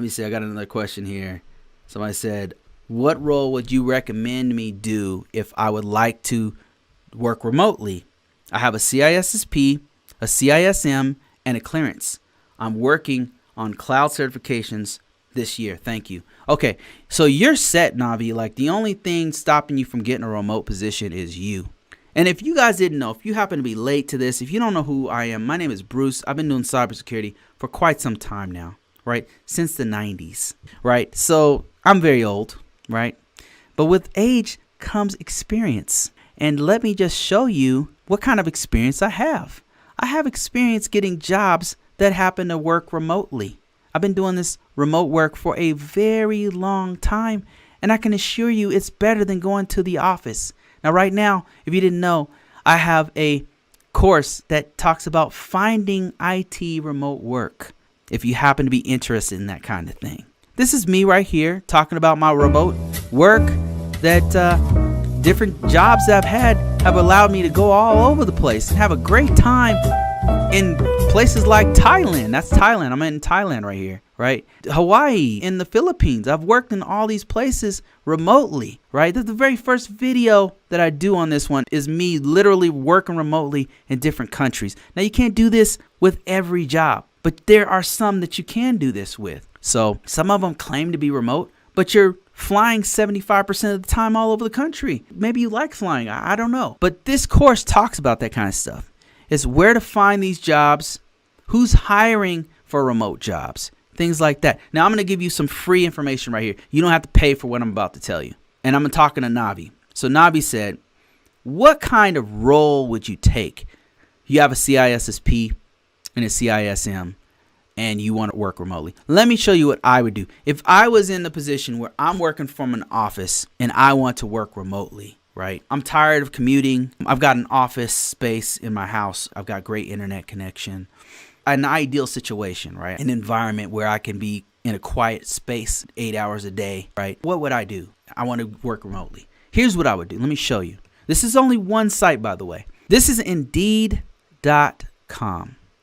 Let me see. I got another question here. Somebody said, what role would you recommend me do if I would like to work remotely? I have a CISSP, a CISM, and a clearance. I'm working on cloud certifications this year. Thank you. Okay, so you're set, Navi. Like, the only thing stopping you from getting a remote position is you. And if you guys didn't know, if you happen to be late to this, if you don't know who I am, my name is Bruce. I've been doing cybersecurity for quite some time now, right? Since the 90s, right? So I'm very old, right? But with age comes experience. And let me just show you what kind of experience I have. I have experience getting jobs that happen to work remotely. I've been doing this remote work for a very long time, and I can assure you it's better than going to the office. Now, right now, if you didn't know, I have a course that talks about finding IT remote work if you happen to be interested in that kind of thing. This is me right here talking about my remote work that different jobs that I've had have allowed me to go all over the place and have a great time in places like Thailand. That's Thailand. I'm in Thailand right here, right? Hawaii, in the Philippines. I've worked in all these places remotely, right? The very first video that I do on this one is me literally working remotely in different countries. Now, you can't do this with every job, but there are some that you can do this with. So some of them claim to be remote, but you're flying 75% of the time all over the country. Maybe you like flying. I don't know. But this course talks about that kind of stuff. It's where to find these jobs, who's hiring for remote jobs, things like that. Now, I'm going to give you some free information right here. You don't have to pay for what I'm about to tell you. And I'm talking to Navi. So Navi said, what kind of role would you take? You have a CISSP and a CISM, and you want to work remotely. Let me show you what I would do. If I was in the position where I'm working from an office and I want to work remotely, right? I'm tired of commuting. I've got an office space in my house. I've got great internet connection. An ideal situation, right? An environment where I can be in a quiet space 8 hours a day, right? What would I do? I want to work remotely. Here's what I would do. Let me show you. This is only one site, by the way. This is Indeed.com.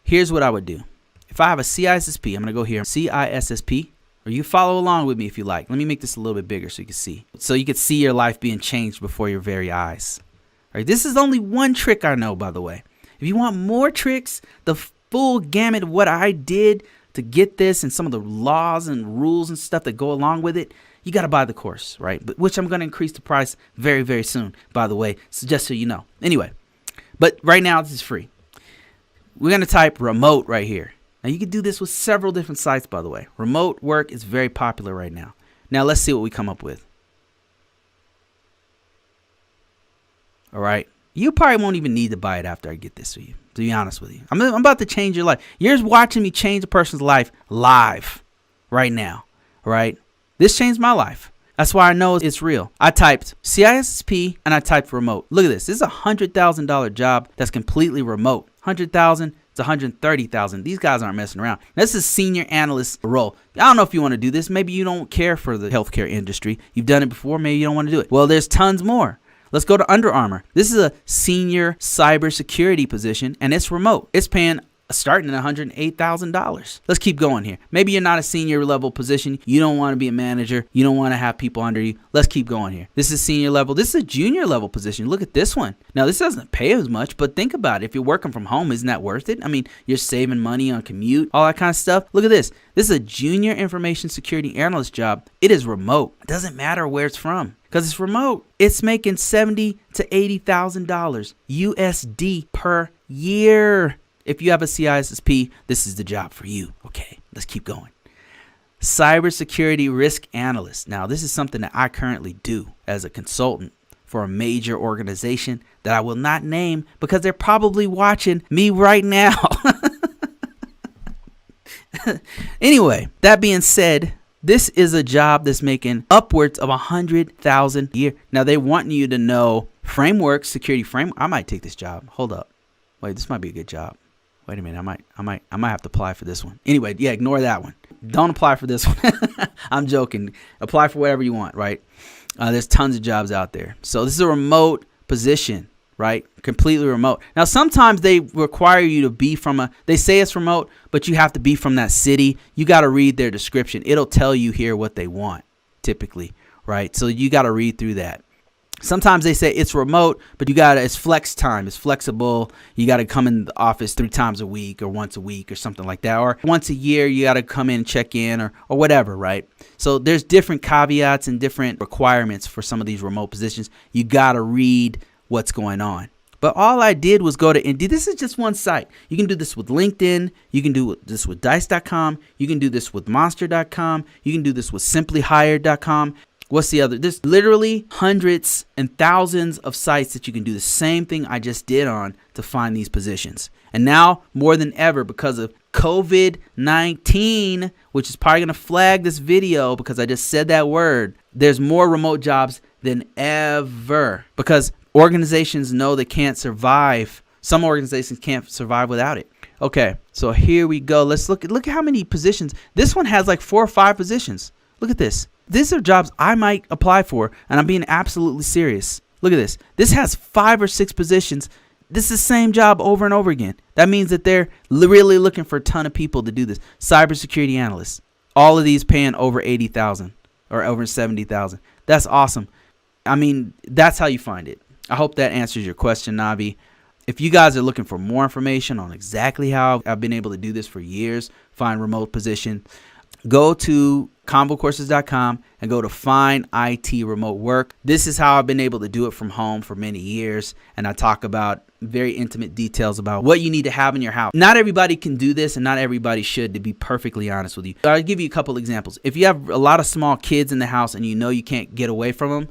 Here's what I would do. If I have a CISSP, I'm going to go here, CISSP, or you follow along with me if you like. Let me make this a little bit bigger so you can see. So you can see your life being changed before your very eyes. All right, this is only one trick I know, by the way. If you want more tricks, the full gamut of what I did to get this and some of the laws and rules and stuff that go along with it, you got to buy the course, right? But which I'm going to increase the price very, very soon, by the way, so just so you know. Anyway, but right now this is free. We're going to type remote right here. Now, you can do this with several different sites, by the way. Remote work is very popular right now. Now, let's see what we come up with. All right. You probably won't even need to buy it after I get this to you, to be honest with you. I'm about to change your life. You're watching me change a person's life live right now, right? This changed my life. That's why I know it's real. I typed CISSP and I typed remote. Look at this. This is a $100,000 job that's completely remote. 100,000. It's 130,000. These guys aren't messing around. This is senior analyst role. I don't know if you want to do this. Maybe you don't care for the healthcare industry. You've done it before. Maybe you don't want to do it. Well, there's tons more. Let's go to Under Armour. This is a senior cybersecurity position, and it's remote. It's paying starting at $108,000. Let's keep going here. Maybe you're not a senior level position. You don't want to be a manager. You don't want to have people under you. Let's keep going here. This is senior level. This is a junior level position. Look at this one. Now, this doesn't pay as much, but think about it. If you're working from home, isn't that worth it? I mean, you're saving money on commute, all that kind of stuff. Look at this. This is a junior information security analyst job. It is remote. It doesn't matter where it's from because it's remote. It's making $70,000 to $80,000 USD per year. If you have a CISSP, this is the job for you. Okay, let's keep going. Cybersecurity risk analyst. Now, this is something that I currently do as a consultant for a major organization that I will not name because they're probably watching me right now. Anyway, that being said, this is a job that's making upwards of $100,000 a year. Now, they want you to know frameworks, security framework. I might take this job. Hold up. Wait, this might be a good job. Wait a minute, I might have to apply for this one. Anyway, yeah, ignore that one. Don't apply for this one. I'm joking. Apply for whatever you want, right? There's tons of jobs out there. So this is a remote position, right? Completely remote. Now, sometimes they require you to be they say it's remote, but you have to be from that city. You got to read their description. It'll tell you here what they want typically, right? So you got to read through that. Sometimes they say it's remote, but it's flex time. It's flexible. You got to come in the office 3 times a week or once a week or something like that. Or once a year, you got to come in and check in or whatever, right? So there's different caveats and different requirements for some of these remote positions. You got to read what's going on. But all I did was go to Indeed. This is just one site. You can do this with LinkedIn. You can do this with Dice.com. You can do this with Monster.com. You can do this with SimplyHired.com. What's the other? There's literally hundreds and thousands of sites that you can do the same thing I just did on to find these positions. And now, more than ever, because of COVID-19, which is probably going to flag this video because I just said that word, there's more remote jobs than ever because organizations know they can't survive. Some organizations can't survive without it. Okay, so here we go. Let's look at how many positions. This one has like 4 or 5 positions. Look at this. These are jobs I might apply for, and I'm being absolutely serious. Look at this. This has 5 or 6 positions. This is the same job over and over again. That means that they're really looking for a ton of people to do this. Cybersecurity analysts. All of these paying over $80,000 or over $70,000. That's awesome. I mean, that's how you find it. I hope that answers your question, Navi. If you guys are looking for more information on exactly how I've been able to do this for years, find remote position, go to ConvoCourses.com and go to Find IT Remote Work. This is how I've been able to do it from home for many years. And I talk about very intimate details about what you need to have in your house. Not everybody can do this and not everybody should, to be perfectly honest with you. I'll give you a couple examples. If you have a lot of small kids in the house and you know you can't get away from them,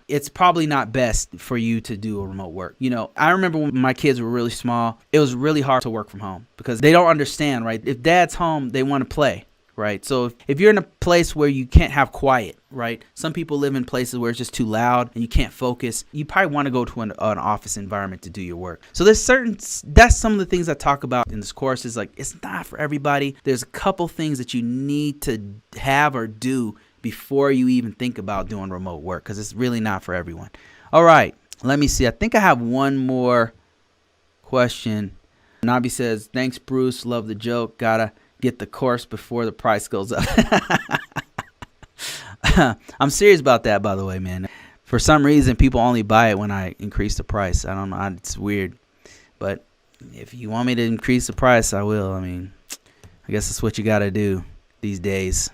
it's probably not best for you to do a remote work. I remember when my kids were really small, it was really hard to work from home because they don't understand, right? If dad's home, they want to play. Right. So if you're in a place where you can't have quiet, right? Some people live in places where it's just too loud and you can't focus. You probably want to go to an office environment to do your work. So that's some of the things I talk about in this course is like, it's not for everybody. There's a couple things that you need to have or do before you even think about doing remote work because it's really not for everyone. All right. Let me see. I think I have one more question. Nabi says, thanks, Bruce. Love the joke. Gotta get the course before the price goes up. I'm serious about that, by the way, man. For some reason, people only buy it when I increase the price. I don't know. It's weird. But if you want me to increase the price, I will. I mean, I guess that's what you got to do these days.